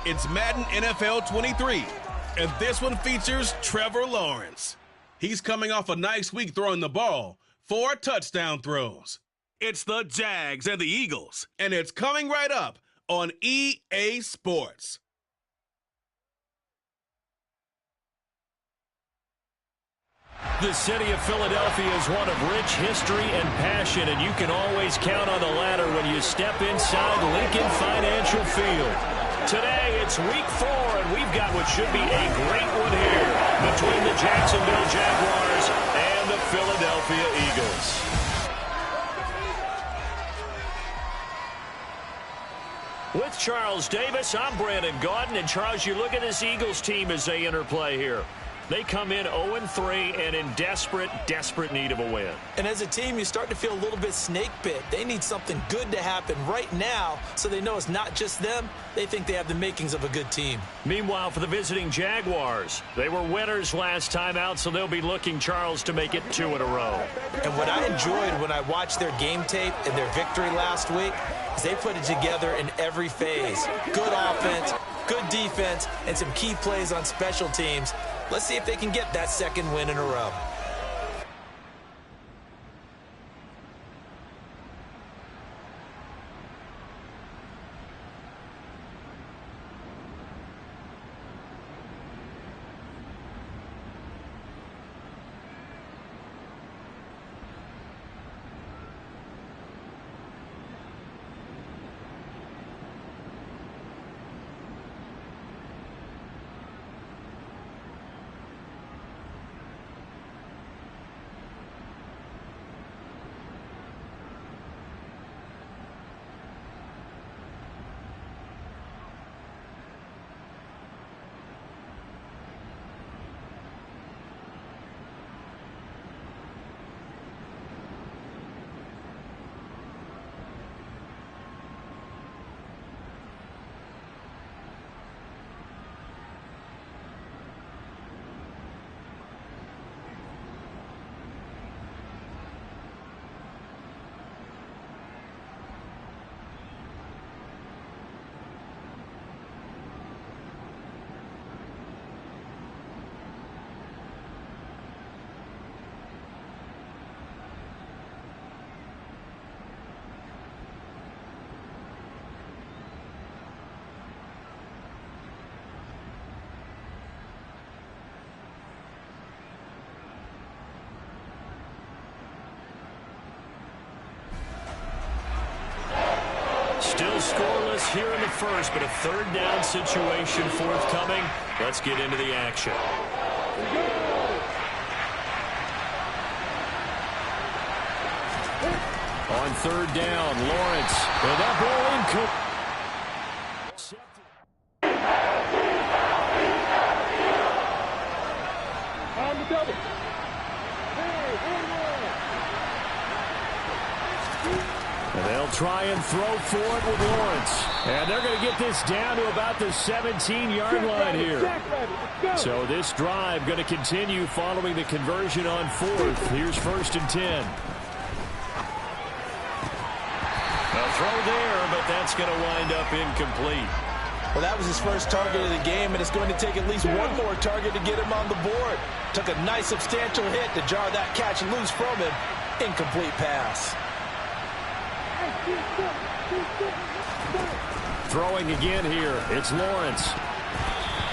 It's Madden NFL 23, and this one features Trevor Lawrence. He's coming off a nice week throwing the ball, 4 touchdown throws. It's the Jags and the Eagles, and it's coming right up on EA Sports. The city of Philadelphia is one of rich history and passion, and you can always count on the ladder when you step inside Lincoln Financial Field. Today, it's week 4, and we've got what should be a great one here between the Jacksonville Jaguars and the Philadelphia Eagles. With Charles Davis, I'm Brandon Gaudin, and Charles, you look at this Eagles team as they interplay here. They come in 0-3 and in desperate need of a win. And as a team, you start to feel a little bit snake bit. They need something good to happen right now so they know it's not just them. They think they have the makings of a good team. Meanwhile, for the visiting Jaguars, they were winners last time out, so they'll be looking, Charles, to make it 2 in a row. And what I enjoyed when I watched their game tape and their victory last week is they put it together in every phase. Good offense, good defense, and some key plays on special teams. Let's see if they can get that second win in a row. Still scoreless here in the first, but a third down situation forthcoming. Let's get into the action. On third down, Lawrence. And that ball incomplete. On the double. And they'll try and throw for it with Lawrence. And they're going to get this down to about the 17-yard line here. So this drive going to continue following the conversion on 4th. Here's 1st and 10. A throw there, but that's going to wind up incomplete. Well, that was his first target of the game, and it's going to take at least one more target to get him on the board. Took a nice substantial hit to jar that catch loose from him. Incomplete pass. Throwing again here, it's Lawrence.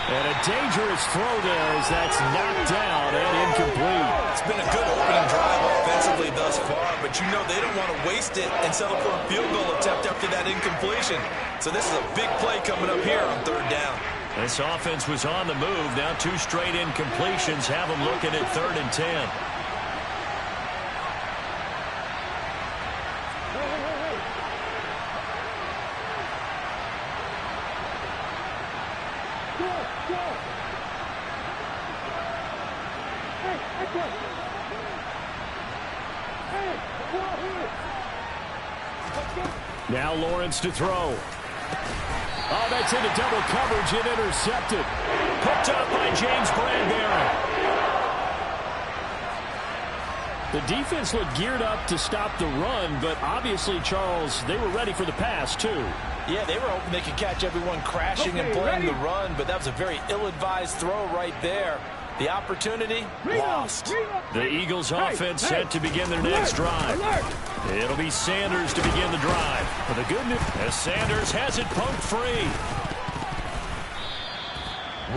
And a dangerous throw there as that's knocked down and incomplete. It's been a good opening drive offensively thus far, but you know they don't want to waste it and settle for a field goal attempt after that incompletion. So this is a big play coming up here on 3rd down. This offense was on the move. Now 2 straight incompletions have them looking at 3rd and 10. Now Lawrence to throw. Oh, that's into double coverage and intercepted. Picked up by James Bradbury. The defense looked geared up to stop the run, but obviously, Charles, they were ready for the pass, too. Yeah, they were hoping they could catch everyone crashing and playing the run, but that was a very ill-advised throw right there. The opportunity, lost. The Eagles offense set to begin their next drive. It'll be Sanders to begin the drive. For the good news, as Sanders has it poked free.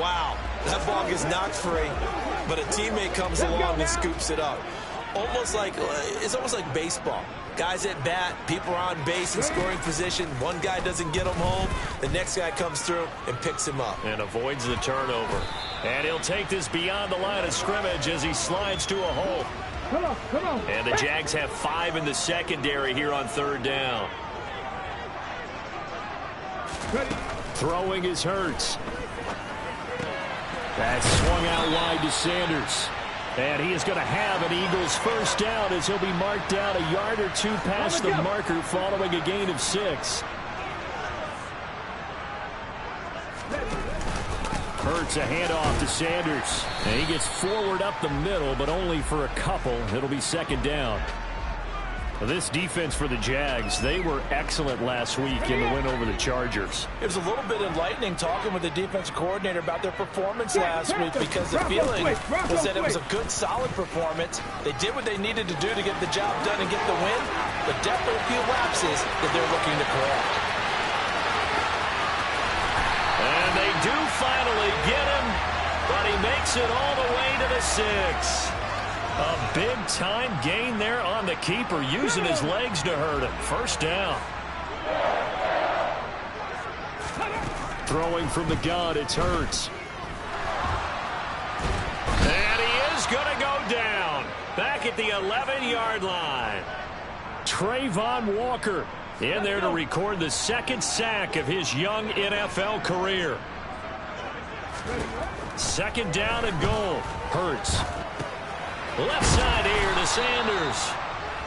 Wow, that ball gets knocked free, but a teammate comes along and scoops it up. It's almost like baseball. Guys at bat, people are on base in scoring position. One guy doesn't get him home. The next guy comes through and picks him up. And avoids the turnover. And he'll take this beyond the line of scrimmage as he slides to a hole. Come on. And the Jags have 5 in the secondary here on 3rd down. Throwing is Hurts. That's swung out wide to Sanders. And he is going to have an Eagles first down as he'll be marked down a yard or 2 past the marker following a gain of 6. Hurts a handoff to Sanders. And he gets forward up the middle, but only for a couple. It'll be 2nd down. This defense for the Jags, they were excellent last week in the win over the Chargers. It was a little bit enlightening talking with the defensive coordinator about their performance last week because the feeling was that it was a good, solid performance. They did what they needed to do to get the job done and get the win, but definitely a few lapses that they're looking to correct. And they do finally get him, but he makes it all the way to the 6. A big-time gain there on the keeper, using his legs to hurt him. First down. Throwing from the gun, it's Hurts. And he is going to go down. Back at the 11-yard line. Trayvon Walker in there to record the 2nd sack of his young NFL career. 2nd down and goal. Hurts. Left side here to Sanders.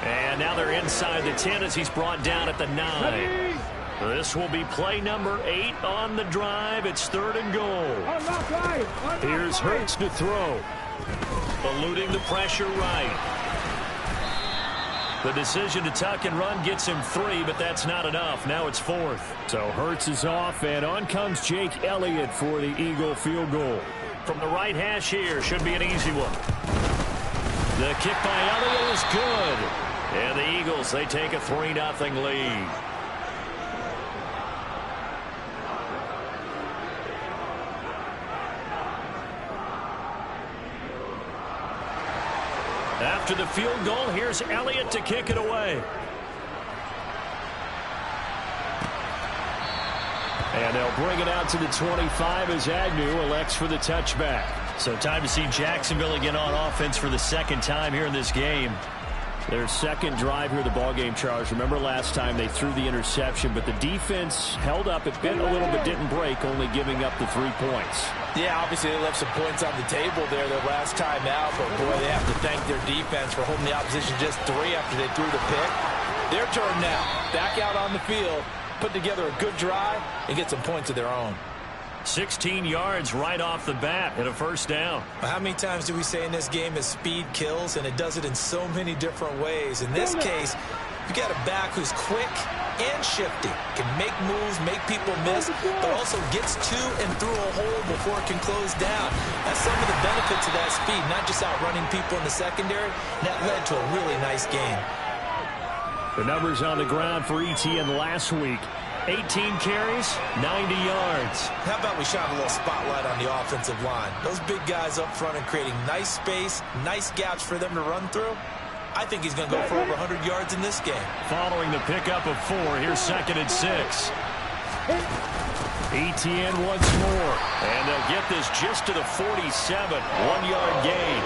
And now they're inside the 10 as he's brought down at the 9. This will be play number 8 on the drive. It's 3rd and goal. Here's Hurts to throw. Eluding the pressure right. The decision to tuck and run gets him 3, but that's not enough. Now it's 4th. So Hurts is off, and on comes Jake Elliott for the Eagle field goal. From the right hash here, should be an easy one. The kick by Elliott is good. And the Eagles, they take a 3-0 lead. After the field goal, here's Elliott to kick it away. And they'll bring it out to the 25 as Agnew elects for the touchback. So time to see Jacksonville again on offense for the 2nd time here in this game. Their 2nd drive here, the ballgame, Charles. Remember last time they threw the interception, but the defense held up. It bent a little bit, didn't break, only giving up the 3 points. Yeah, obviously they left some points on the table there their last time out, but boy, they have to thank their defense for holding the opposition just 3 after they threw the pick. Their turn now. Back out on the field, put together a good drive, and get some points of their own. 16 yards right off the bat and a 1st down. How many times do we say in this game is speed kills, and it does it in so many different ways. In this case, you got a back who's quick and shifty, can make moves, make people miss, but also gets to and through a hole before it can close down. That's some of the benefits of that speed, not just outrunning people in the secondary. That led to a really nice game. The numbers on the ground for ETN last week. 18 carries, 90 yards. How about we shine a little spotlight on the offensive line? Those big guys up front are creating nice space, nice gaps for them to run through. I think he's going to go for over 100 yards in this game. Following the pickup of 4, here's 2nd and 6. ETN once more. And they'll get this just to the 47. 1-yard gain.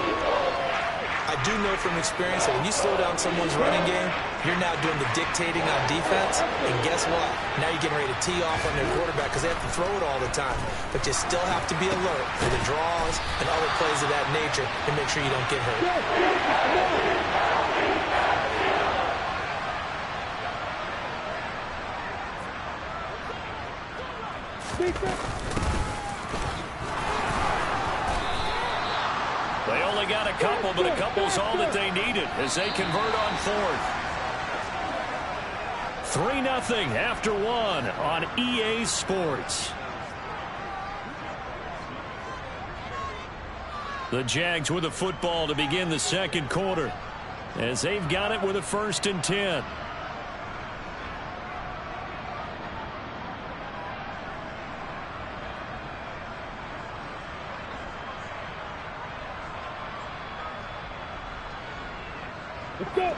I do know from experience that when you slow down someone's running game, you're now doing the dictating on defense. And guess what? Now you're getting ready to tee off on their quarterback because they have to throw it all the time. But you still have to be alert for the draws and other plays of that nature to make sure you don't get hurt. They only got a couple, but a couple's all that they needed as they convert on 4th. 3-0 after 1 on EA Sports. The Jags with the football to begin the second quarter, as they've got it with a 1st and 10. Let's go.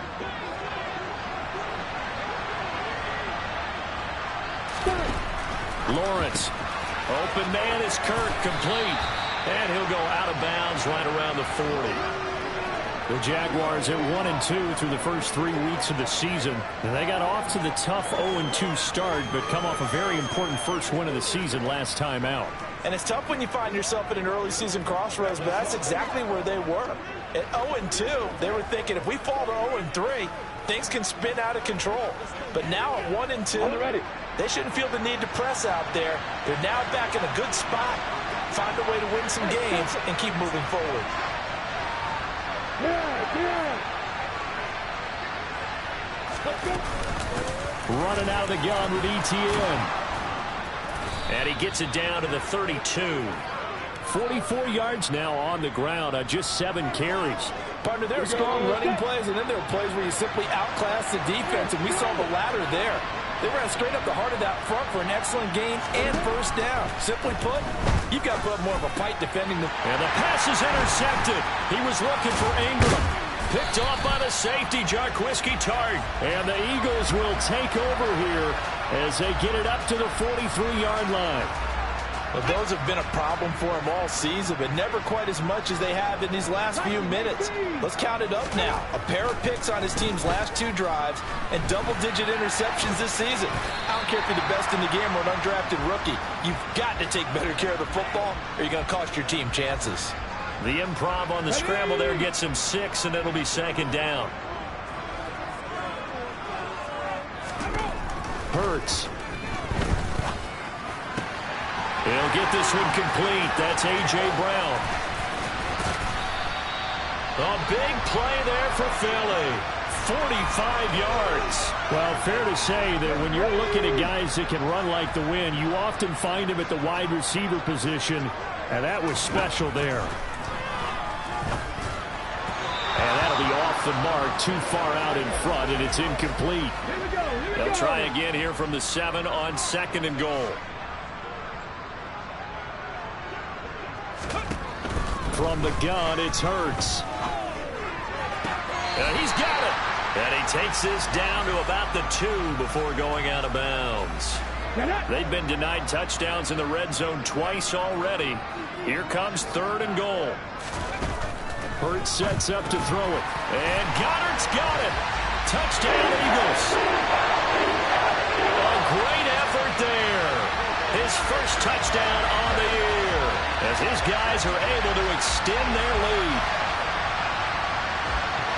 Lawrence. Open man is Kirk, complete. And he'll go out of bounds right around the 40. The Jaguars at 1-2 through the first 3 weeks of the season. And they got off to the tough 0-2 start, but come off a very important first win of the season last time out. And it's tough when you find yourself at an early season crossroads, but that's exactly where they were. At 0-2, they were thinking if we fall to 0-3, things can spin out of control. But now at 1-2, they shouldn't feel the need to press out there. They're now back in a good spot. Find a way to win some games and keep moving forward. Running out of the gun with ETN. And he gets it down to the 32. 44 yards now on the ground on just 7 carries. Partner, there are strong running plays, and then there are plays where you simply outclass the defense, and we saw the latter there. They ran straight up the heart of that front for an excellent gain and first down. Simply put, you've got to put up more of a fight defending the... And the pass is intercepted. He was looking for Ingram. Picked off by the safety, Jarquiski Tart. And the Eagles will take over here as they get it up to the 43-yard line. Well, those have been a problem for him all season, but never quite as much as they have in these last few minutes. Let's count it up now. A pair of picks on his team's last 2 drives and double-digit interceptions this season. I don't care if you're the best in the game or an undrafted rookie. You've got to take better care of the football or you're going to cost your team chances. The improv on the scramble there gets him 6, and it'll be 2nd down. Hurts. He'll get this one complete. That's A.J. Brown. A big play there for Philly. 45 yards. Well, fair to say that when you're looking at guys that can run like the wind, you often find them at the wide receiver position, and that was special there. And that'll be off the mark, too far out in front, and it's incomplete. They'll try again here from the 7 on 2nd and goal. From the gun, it's Hurts. And he's got it. And he takes this down to about the 2 before going out of bounds. They've been denied touchdowns in the red zone twice already. Here comes 3rd and goal. Hurts sets up to throw it. And Goddard's got it. Touchdown, Eagles. A great effort there. His first touchdown on the year, as his guys are able to extend their lead.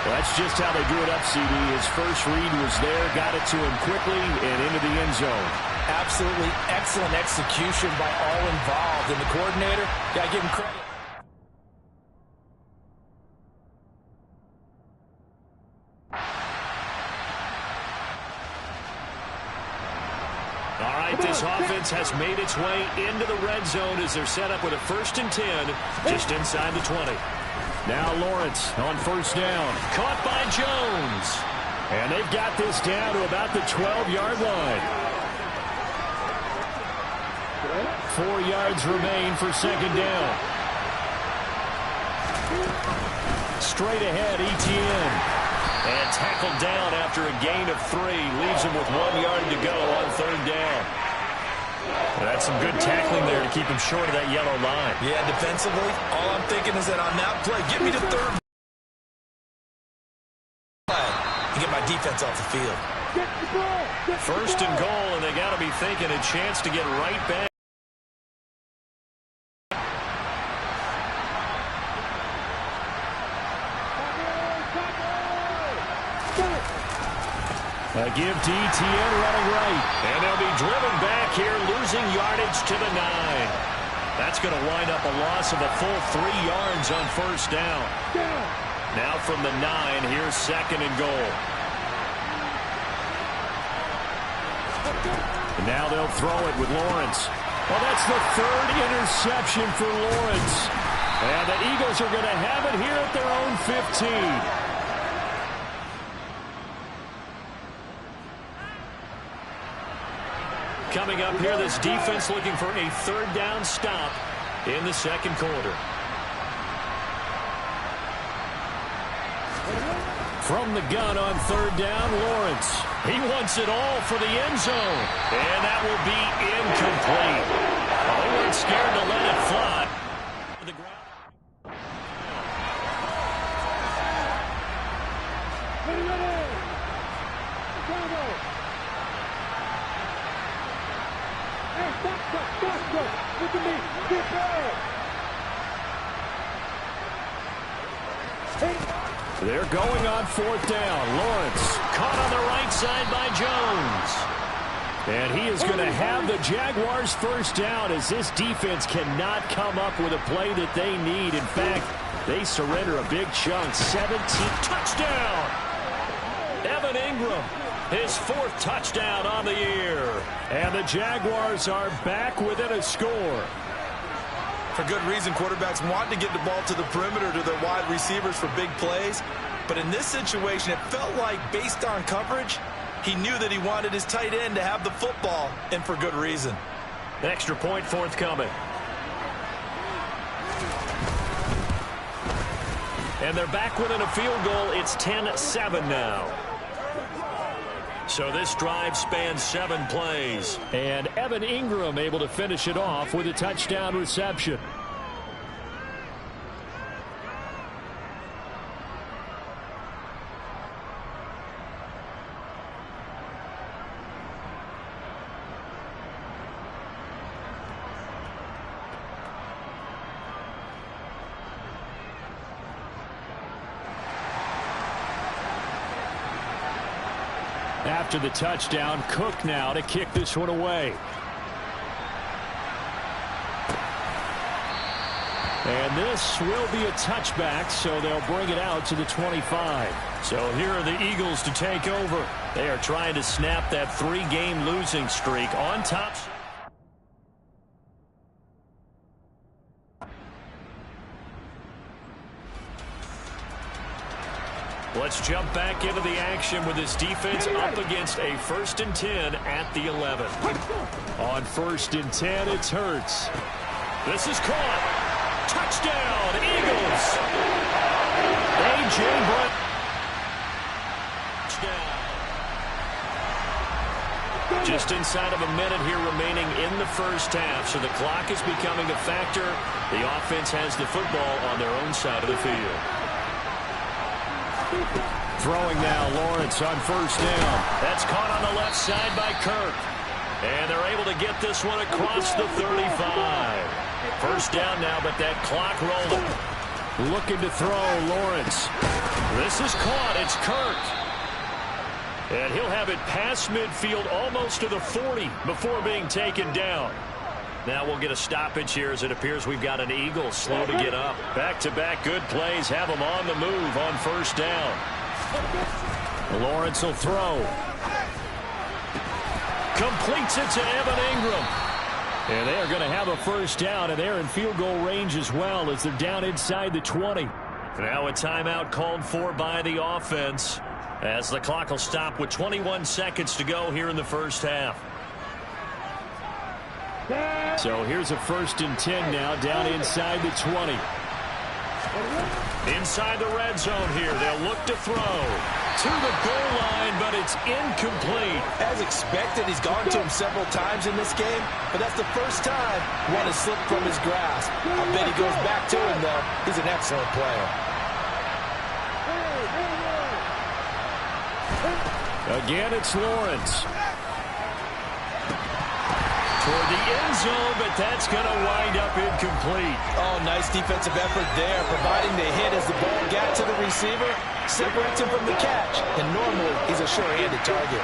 Well, that's just how they drew it up, CD. His first read was there, got it to him quickly, and into the end zone. Absolutely excellent execution by all involved. And the coordinator, got to give him credit. All right, this offense has made its way into the red zone as they're set up with a 1st and 10 just inside the 20. Now Lawrence on 1st down. Caught by Jones. And they've got this down to about the 12-yard line. 4 yards remain for 2nd down. Straight ahead, ETN. And tackled down after a gain of 3. Leaves him with 1 yard to go on 3rd down. That's some good tackling there to keep him short of that yellow line. Yeah, defensively, all I'm thinking is that on that play, get me to 3rd. And get my defense off the field. 1st and goal, and they got to be thinking a chance to get right back. A give to ETN running right. And they'll be driven back here, losing yardage to the 9. That's going to wind up a loss of a full 3 yards on 1st down. Now from the 9, here's 2nd and goal. And now they'll throw it with Lawrence. Well, that's the third interception for Lawrence. And the Eagles are going to have it here at their own 15. Coming up here, this defense looking for a third down stop in the second quarter. From the gun on third down, Lawrence. He wants it all for the end zone. And that will be incomplete. Well, they weren't scared to let it fly. Look at me. Get back. They're going on fourth down. Lawrence caught on the right side by Jones. And he is going to have the Jaguars first down as this defense cannot come up with a play that they need. In fact, they surrender a big chunk. 17 touchdown. Evan Ingram, his fourth touchdown on the year. And the Jaguars are back within a score. For good reason, quarterbacks want to get the ball to the perimeter to their wide receivers for big plays. But in this situation, it felt like based on coverage, he knew that he wanted his tight end to have the football, and for good reason. Extra point forthcoming. And they're back within a field goal. It's 10-7 now. So this drive spans 7 plays. And Evan Ingram able to finish it off with a touchdown reception. After the touchdown, Cook now to kick this one away. And this will be a touchback, so they'll bring it out to the 25. So here are the Eagles to take over. They are trying to snap that 3-game losing streak on top. Let's jump back into the action with this defense up against a 1st and 10 at the 11. On 1st and 10, it's Hurts. This is caught. Touchdown, Eagles. A.J. Brown. Touchdown. Just inside of a minute here remaining in the first half, so the clock is becoming a factor. The offense has the football on their own side of the field. Throwing now, Lawrence on 1st down. That's caught on the left side by Kirk. And they're able to get this one across the 35. First down now, but that clock rolling. Looking to throw, Lawrence. This is caught. It's Kirk. And he'll have it past midfield almost to the 40 before being taken down. Now we'll get a stoppage here as it appears we've got an Eagle slow to get up. Back-to-back good plays have them on the move on 1st down. Lawrence will throw. Completes it to Evan Ingram. And they are going to have a first down, and they're in field goal range as well as they're down inside the 20. Now a timeout called for by the offense as the clock will stop with 21 seconds to go here in the first half. So here's a 1st and 10 now down inside the 20. Inside the red zone here. They'll look to throw to the goal line, but it's incomplete. As expected, he's gone to him several times in this game, but that's the first time one has slipped from his grasp. I bet he goes back to him, though. He's an excellent player. Again, it's Lawrence. Toward the end zone, but that's going to wind up incomplete. Oh, nice defensive effort there, providing the hit as the ball got to the receiver, separates him from the catch, and normally he's a sure-handed target.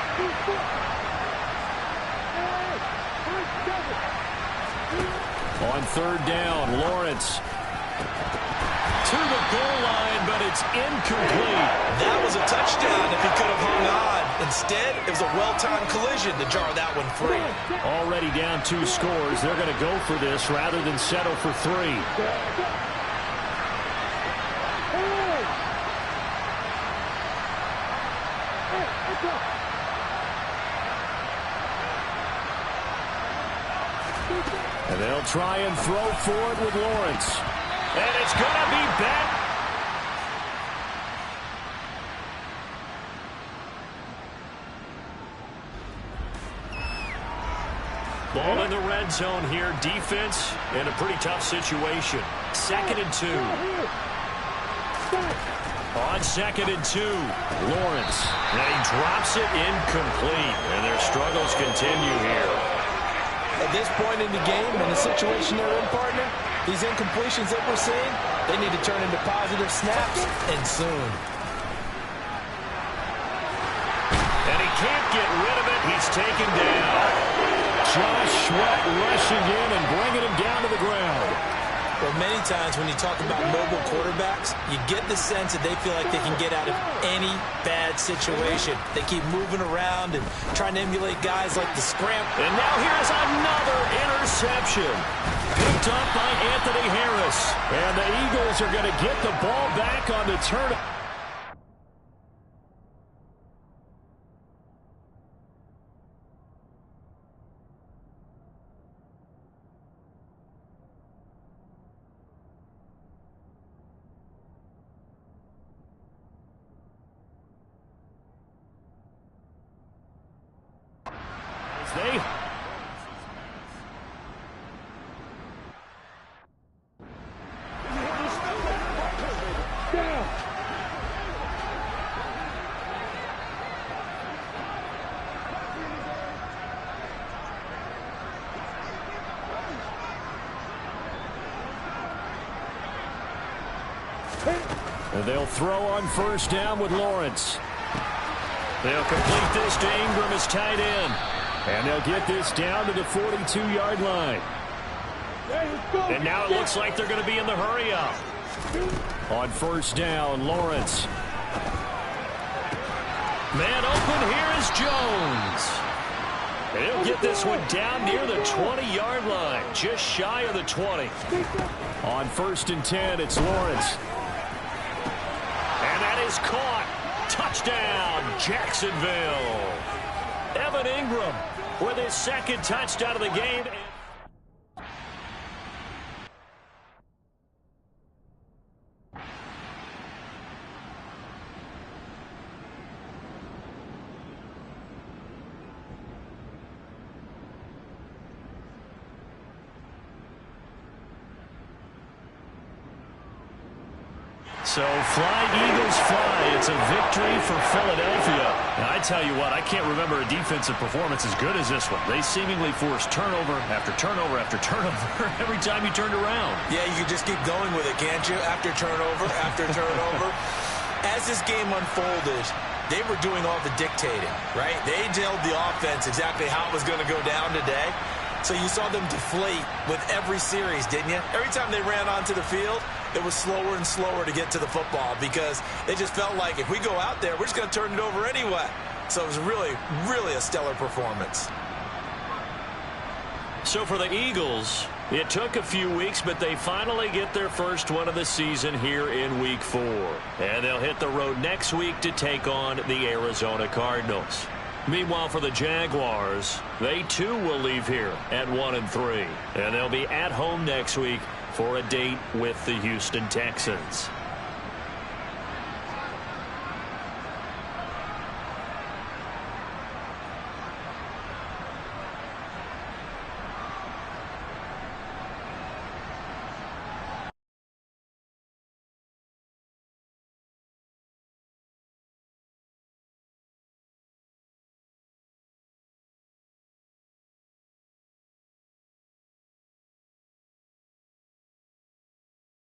On 3rd down, Lawrence. To the goal line, but it's incomplete. That was a touchdown if he could have hung on. Instead, Instead, it was a well-timed collision to jar that one free. Already down 2 scores. They're going to go for this rather than settle for 3. And they'll try and throw for it with Lawrence. And it's going to be back. Ball in the red zone here. Defense in a pretty tough situation. 2nd and 2. On 2nd and 2, Lawrence. And he drops it incomplete. And their struggles continue here. At this point in the game, in the situation they're in, partner, these incompletions that we're seeing, they need to turn into positive snaps, and soon. And he can't get rid of it. He's taken down. Josh Sweat rushing in and bringing him down to the ground. Well, many times when you talk about mobile quarterbacks, you get the sense that they feel like they can get out of any bad situation. They keep moving around and trying to emulate guys like the scramble. And now here's another interception. Picked up by Anthony Harris. And the Eagles are going to get the ball back on the turn. And they'll throw on 1st down with Lawrence. They'll complete this to Ingram as tight end. And they'll get this down to the 42-yard line. And now it looks like they're going to be in the hurry-up. On 1st down, Lawrence. Man open, here is Jones. And he'll get this one down near the 20-yard line, just shy of the 20. On 1st and 10, it's Lawrence. And that is caught. Touchdown, Jacksonville. Evan Ingram with his 2nd touchdown of the game. So fly, Eagles, fly. It's a victory for Philadelphia. And I tell you what, I can't remember a defensive performance as good as this one. They seemingly forced turnover after turnover after turnover every time you turned around. Yeah, you can just keep going with it, can't you? After turnover, after turnover. As this game unfolded, they were doing all the dictating, right? They told the offense exactly how it was going to go down today. So you saw them deflate with every series, didn't you? Every time they ran onto the field, it was slower and slower to get to the football because it just felt like if we go out there, we're just going to turn it over anyway. So it was really, really a stellar performance. So for the Eagles, it took a few weeks, but they finally get their first one of the season here in Week 4. And they'll hit the road next week to take on the Arizona Cardinals. Meanwhile, for the Jaguars, they too will leave here at 1-3. And they'll be at home next week for a date with the Houston Texans.